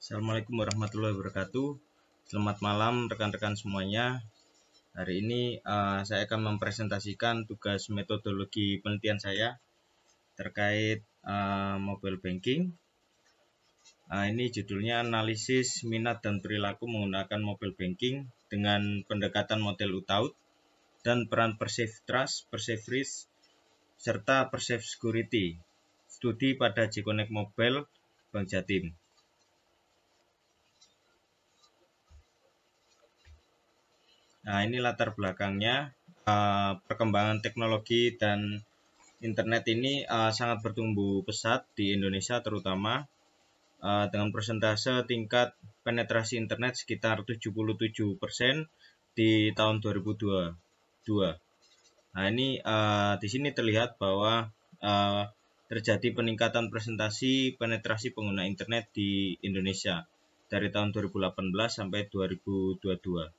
Assalamualaikum warahmatullahi wabarakatuh. Selamat malam rekan-rekan semuanya. Hari ini saya akan mempresentasikan tugas metodologi penelitian saya terkait mobile banking. Ini judulnya analisis minat dan perilaku menggunakan mobile banking dengan pendekatan model UTAUT dan peran perceived trust, perceived risk, serta perceived security. Studi pada J-Connect Mobile Bank Jatim. Nah, ini latar belakangnya. Perkembangan teknologi dan internet ini sangat bertumbuh pesat di Indonesia terutama, dengan persentase tingkat penetrasi internet sekitar 77% di tahun 2022. Nah, ini di sini terlihat bahwa terjadi peningkatan penetrasi pengguna internet di Indonesia dari tahun 2018 sampai 2022.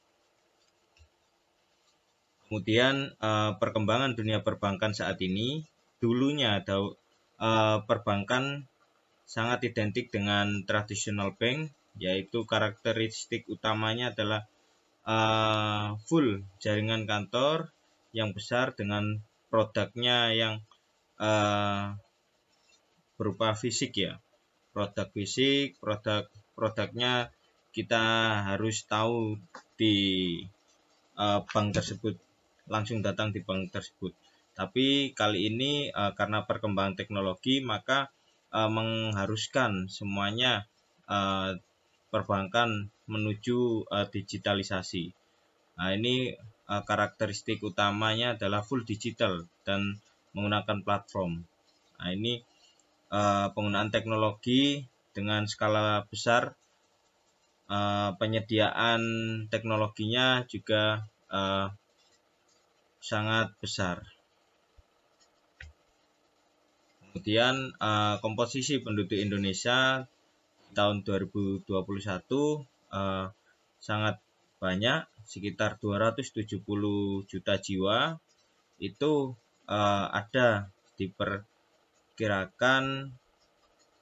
Kemudian perkembangan dunia perbankan saat ini, dulunya perbankan sangat identik dengan traditional bank, yaitu karakteristik utamanya adalah full jaringan kantor yang besar dengan produknya yang berupa fisik ya, produknya kita harus tahu di bank tersebut, langsung datang di bank tersebut. Tapi kali ini karena perkembangan teknologi, maka mengharuskan semuanya perbankan menuju digitalisasi. Nah, ini karakteristik utamanya adalah full digital dan menggunakan platform. Nah, ini penggunaan teknologi dengan skala besar, penyediaan teknologinya juga sangat besar. Kemudian komposisi penduduk Indonesia tahun 2021 sangat banyak, sekitar 270 juta jiwa. Itu ada diperkirakan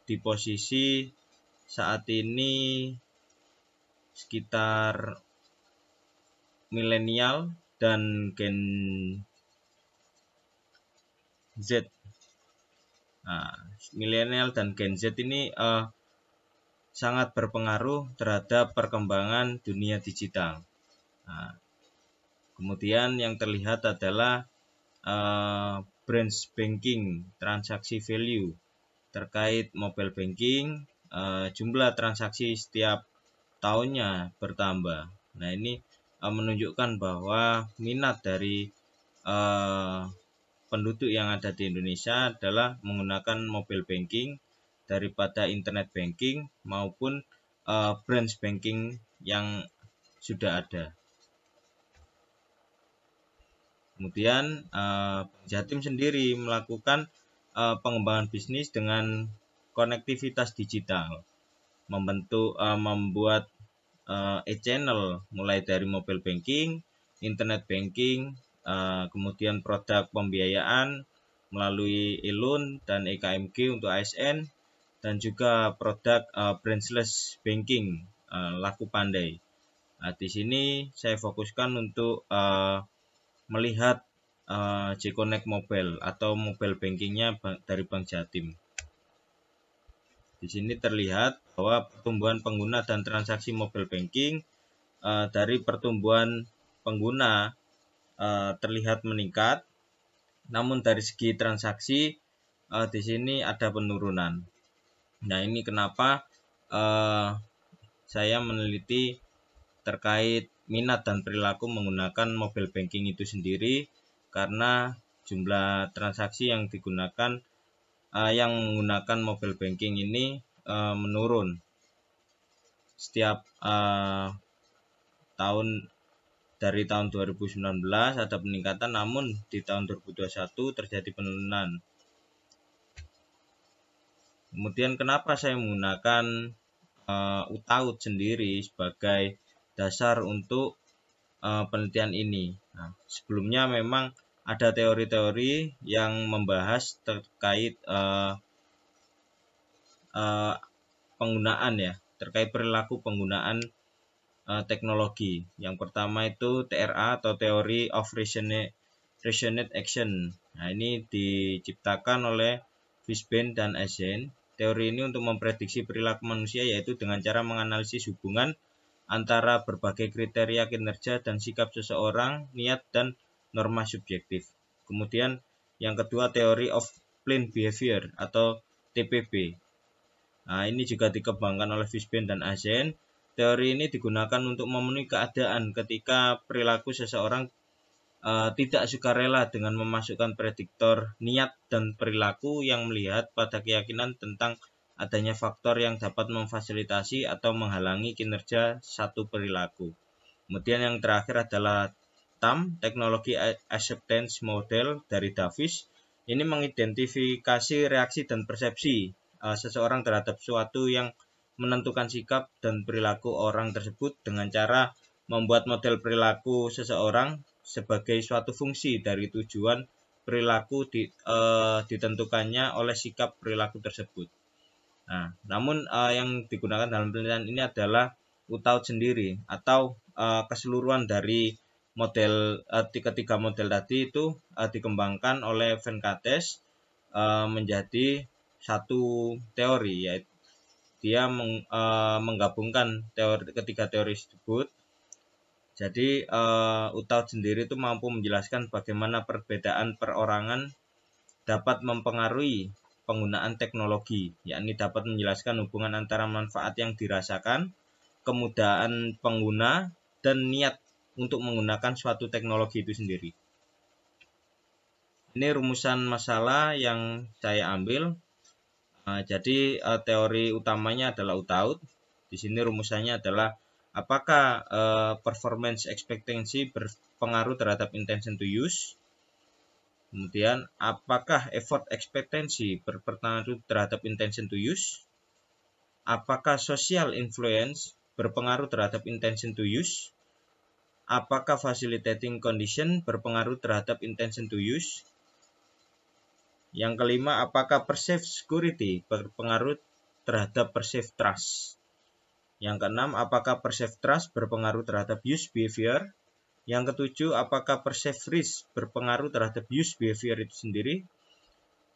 di posisi saat ini sekitar milenial dan Gen Z. Nah, milenial dan Gen Z ini sangat berpengaruh terhadap perkembangan dunia digital. Nah, kemudian yang terlihat adalah branch banking, transaksi value terkait mobile banking, jumlah transaksi setiap tahunnya bertambah. Nah, ini menunjukkan bahwa minat dari penduduk yang ada di Indonesia adalah menggunakan mobile banking daripada internet banking maupun branch banking yang sudah ada. Kemudian Jatim sendiri melakukan pengembangan bisnis dengan konektivitas digital, membuat e-channel mulai dari mobile banking, internet banking, kemudian produk pembiayaan melalui e-loan dan EKMG untuk ASN, dan juga produk branchless banking, laku pandai. Nah, di sini saya fokuskan untuk melihat J-Connect Mobile atau mobile bankingnya dari Bank Jatim. Di sini terlihat bahwa pertumbuhan pengguna dan transaksi mobile banking dari pertumbuhan pengguna terlihat meningkat, namun dari segi transaksi di sini ada penurunan. Nah, ini kenapa saya meneliti terkait minat dan perilaku menggunakan mobile banking itu sendiri, karena jumlah transaksi yang digunakan yang menggunakan mobile banking ini menurun setiap tahun. Dari tahun 2019 ada peningkatan, namun di tahun 2021 terjadi penurunan. Kemudian kenapa saya menggunakan UTAUT sendiri sebagai dasar untuk penelitian ini? Nah, sebelumnya memang ada teori-teori yang membahas terkait penggunaan ya terkait perilaku penggunaan teknologi. Yang pertama itu TRA atau Theory of Resonant Action. Nah, ini diciptakan oleh Fishbein dan Eisen. Teori ini untuk memprediksi perilaku manusia, yaitu dengan cara menganalisis hubungan antara berbagai kriteria kinerja dan sikap seseorang, niat, dan norma subjektif. Kemudian yang kedua, Theory of Planned Behavior atau TPB. Nah, ini juga dikembangkan oleh Fishbein dan Eisen. Teori ini digunakan untuk memenuhi keadaan ketika perilaku seseorang tidak sukarela dengan memasukkan prediktor niat dan perilaku yang melihat pada keyakinan tentang adanya faktor yang dapat memfasilitasi atau menghalangi kinerja satu perilaku. Kemudian yang terakhir adalah TAM, Teknologi Acceptance Model dari Davis. Ini mengidentifikasi reaksi dan persepsi seseorang terhadap sesuatu yang menentukan sikap dan perilaku orang tersebut dengan cara membuat model perilaku seseorang sebagai suatu fungsi dari tujuan perilaku ditentukannya oleh sikap perilaku tersebut. Nah, namun yang digunakan dalam penelitian ini adalah Utaud sendiri atau keseluruhan dari model ketiga model tadi itu dikembangkan oleh Venkatesh menjadi satu teori, yaitu dia menggabungkan ketiga teori tersebut. Jadi Utaud sendiri itu mampu menjelaskan bagaimana perbedaan perorangan dapat mempengaruhi penggunaan teknologi, yakni dapat menjelaskan hubungan antara manfaat yang dirasakan, kemudahan pengguna, dan niat untuk menggunakan suatu teknologi itu sendiri. Ini rumusan masalah yang saya ambil. Jadi teori utamanya adalah Utaud. Di sini rumusannya adalah apakah performance expectancy berpengaruh terhadap intention to use. Kemudian apakah effort expectancy berpengaruh terhadap intention to use. Apakah social influence berpengaruh terhadap intention to use. Apakah facilitating condition berpengaruh terhadap intention to use. Yang kelima, apakah perceived security berpengaruh terhadap perceived trust. Yang keenam, apakah perceived trust berpengaruh terhadap use behavior. Yang ketujuh, apakah perceived risk berpengaruh terhadap use behavior itu sendiri.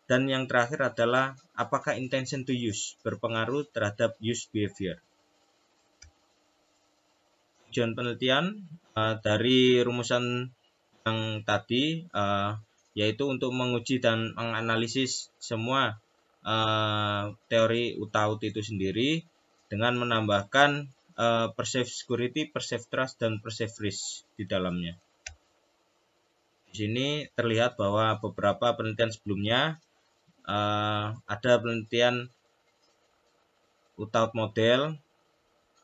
Dan yang terakhir adalah apakah intention to use berpengaruh terhadap use behavior. Tujuan penelitian dari rumusan yang tadi yaitu untuk menguji dan menganalisis semua teori Utaud itu sendiri dengan menambahkan perceived security, perceived trust, dan perceived risk di dalamnya. Di sini terlihat bahwa beberapa penelitian sebelumnya ada penelitian Utaud model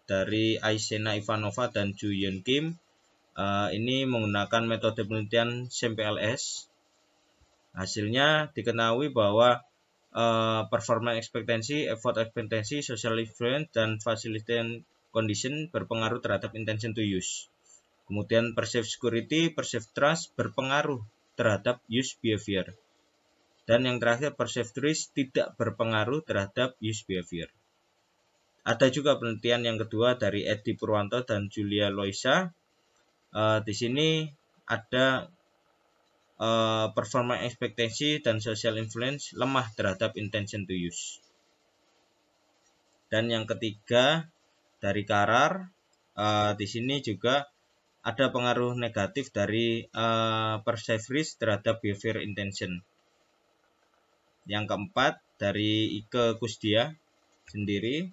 dari Aisena Ivanova dan Ju Yeon Kim. Ini menggunakan metode penelitian SAMPLS. Hasilnya diketahui bahwa performance expectancy, effort expectancy, social influence, dan facilitating condition berpengaruh terhadap intention to use. Kemudian perceived security, perceived trust berpengaruh terhadap use behavior. Dan yang terakhir, perceived risk tidak berpengaruh terhadap use behavior. Ada juga penelitian yang kedua dari Edi Purwanto dan Julia Loisa. Di sini ada performance expectancy dan social influence lemah terhadap intention to use. Dan yang ketiga dari Karar, di sini juga ada pengaruh negatif dari perceived risk terhadap behavior intention. Yang keempat dari Ike Kusdia sendiri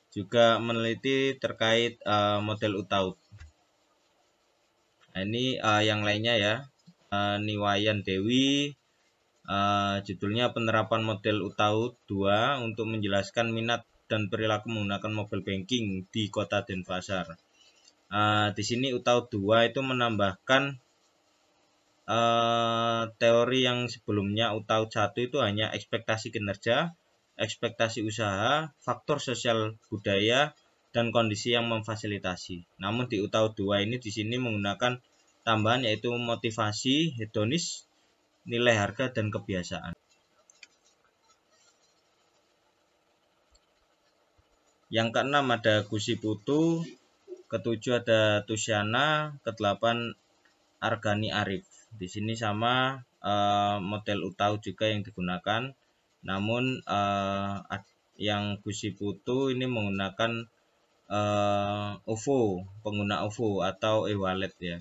juga meneliti terkait model Utaud. Nah, ini yang lainnya ya. Niwayan Dewi, judulnya penerapan model Utaud 2 untuk menjelaskan minat dan perilaku menggunakan mobile banking di kota Denpasar. Di sini Utaud 2 itu menambahkan teori yang sebelumnya. Utaud 1 itu hanya ekspektasi kinerja, ekspektasi usaha, faktor sosial budaya, dan kondisi yang memfasilitasi. Namun di Utaud 2 ini di sini menggunakan tambahan yaitu motivasi, hedonis, nilai harga, dan kebiasaan. Yang keenam ada Gusi Putu, ketujuh ada Tusyana, kedelapan Argani Arif. Di sini sama model UTAU juga yang digunakan, namun yang Gusi Putu ini menggunakan OVO, pengguna OVO atau e-wallet ya.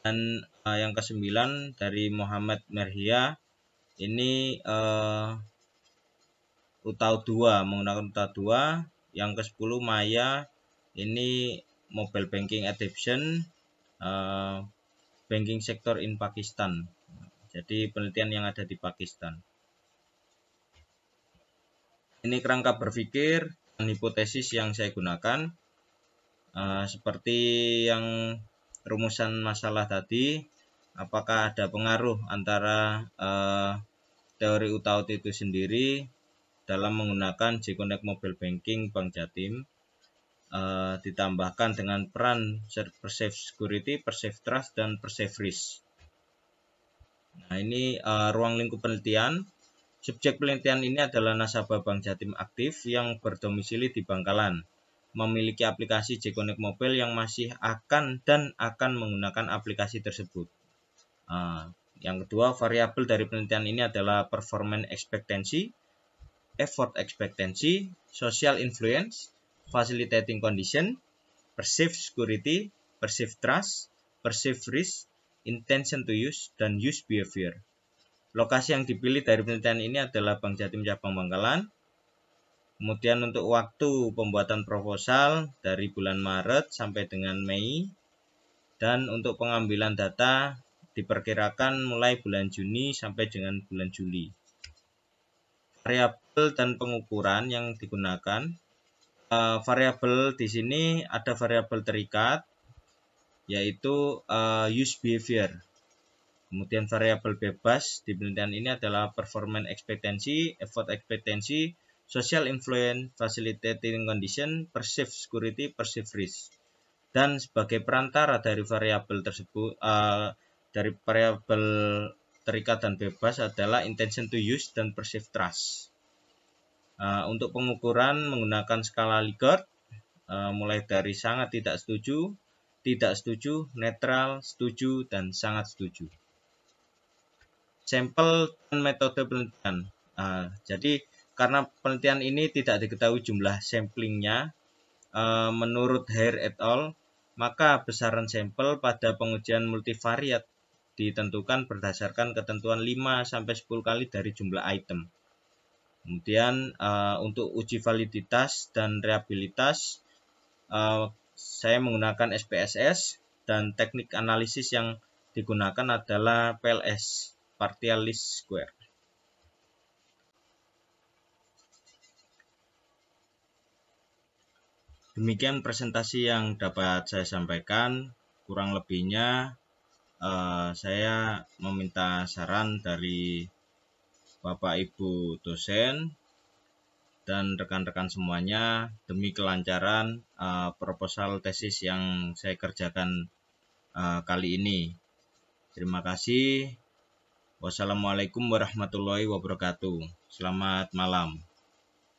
Dan yang ke-9 dari Muhammad Merhia ini UTAU 2, menggunakan UTAU 2. Yang ke-10 Maya ini mobile banking adoption banking sector in Pakistan. Jadi penelitian yang ada di Pakistan. Ini kerangka berpikir dan hipotesis yang saya gunakan. Seperti yang rumusan masalah tadi, apakah ada pengaruh antara teori UTAU itu sendiri dalam menggunakan J-Connect Mobile Banking Bank Jatim, ditambahkan dengan peran Perceived Security, Perceived Trust, dan Perceived Risk. Nah, ini ruang lingkup penelitian. Subjek penelitian ini adalah nasabah Bank Jatim aktif yang berdomisili di Bangkalan, memiliki aplikasi J-Connect Mobile yang masih akan menggunakan aplikasi tersebut. Yang kedua, variabel dari penelitian ini adalah performance expectancy, effort expectancy, social influence, facilitating condition, perceived security, perceived trust, perceived risk, intention to use, dan use behavior. Lokasi yang dipilih dari penelitian ini adalah Bank Jatim Cabang Bangkalan. Kemudian untuk waktu pembuatan proposal dari bulan Maret sampai dengan Mei. Dan untuk pengambilan data diperkirakan mulai bulan Juni sampai dengan bulan Juli. Variabel dan pengukuran yang digunakan. Variabel di sini ada variabel terikat, yaitu use behavior. Kemudian variabel bebas di penelitian ini adalah performance expectancy, effort expectancy, social influence, facilitating condition, perceived security, perceived risk. Dan sebagai perantara dari variabel tersebut, dari variabel terikat dan bebas adalah intention to use dan perceived trust. Untuk pengukuran menggunakan skala Likert, mulai dari sangat tidak setuju, netral, setuju, dan sangat setuju. Sampel dan metode penelitian. Jadi karena penelitian ini tidak diketahui jumlah samplingnya, menurut Hare et al, maka besaran sampel pada pengujian multivariat ditentukan berdasarkan ketentuan 5-10 kali dari jumlah item. Kemudian untuk uji validitas dan reliabilitas, saya menggunakan SPSS, dan teknik analisis yang digunakan adalah PLS, Partial Least Square. Demikian presentasi yang dapat saya sampaikan. Kurang lebihnya saya meminta saran dari Bapak Ibu dosen dan rekan-rekan semuanya demi kelancaran proposal tesis yang saya kerjakan kali ini. Terima kasih. Wassalamualaikum warahmatullahi wabarakatuh. Selamat malam.